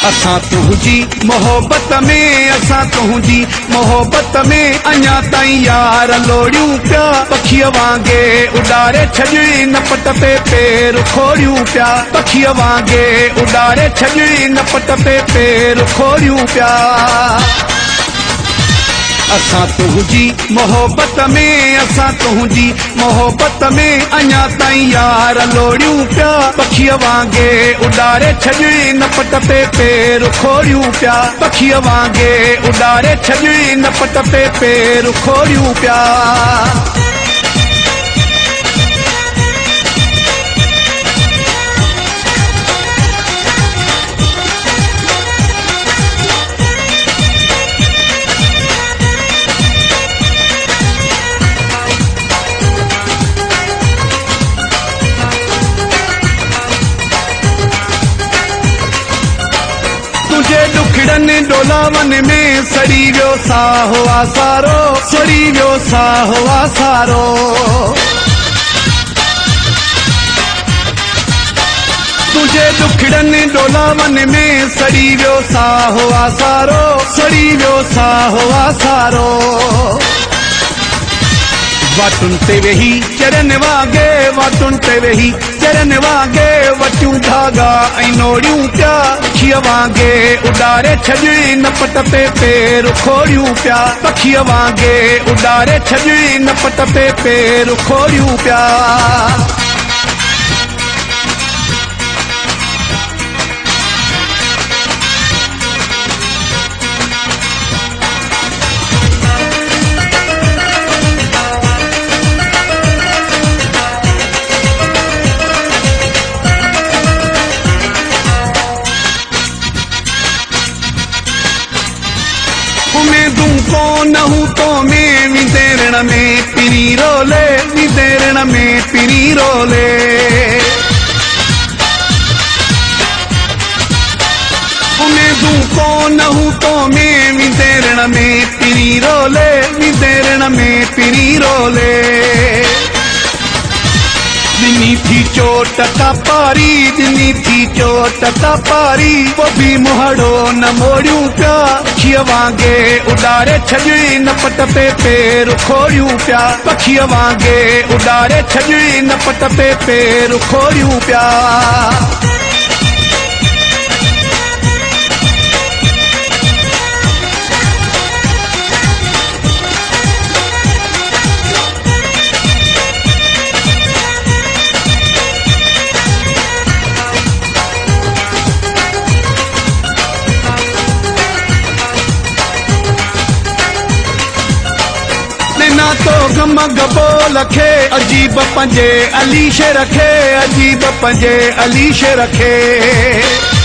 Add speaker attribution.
Speaker 1: असां तुंहिंजी मोहब्बत में असां तुंहिंजी मोहब्बत में अञा ताईं यार लोड़ियूं पिया पखीअ वांगे उॾारे छॾी न पट पे पेर खोड़ियूं पिया पखीअ वांगे उॾारे छॾी न पट पे पेर खोड़ियूं पिया असां तुंहिंजी मोहब्बत में असां तुंहिंजी मोहब्बत में अञा ताईं यार लोड़ियूं पिया पखीअ वांगे उॾारे छॾी न पट पे पेर खोड़ियूं पिया पखीअ वांगे उॾारे छॾी न पट पे पेर खोड़ियूं पिया दुखड़नि डोलावन में सड़ी वियो साहो आसारो सड़ी वियो साहो आसारो तुझे दुखड़नि डोलावन में सड़ी वियो साहो आसारो सड़ी वियो साहो आसारो वाटुन ते वेही चरन वांगे वाटुन ते वेही चरन वांगे वटियूं धागा ऐं नोड़ियूं पिया पखीअ वांगे उॾारे छॾी न पट पे पेर खोड़ियूं पिया पखीअ वांगे उॾारे छॾी न पट पे पेर खोड़ियूं पिया कौन हूँ तो में विदेरण में पिरी रोले विदेरण में पिरी रोले उमेदू कौन हूँ तो में विदेरण में पिरी रोले विदेरण में पिरी रोले दिनी थी चोट का पारी दिनी थी चोट का पारी वो भी मुहड़ो न मोड़ियूं पिया पखीअ वांगे उॾारे छॾी न पट पे पेर खोड़ियूं पिया पखीअ वांगे उॾारे छॾी न पट पे पेर खोड़ियूं पिया तो गम गबो लखे अजीब पंजे अलीश रखे अजीब पंजे अलीश रखे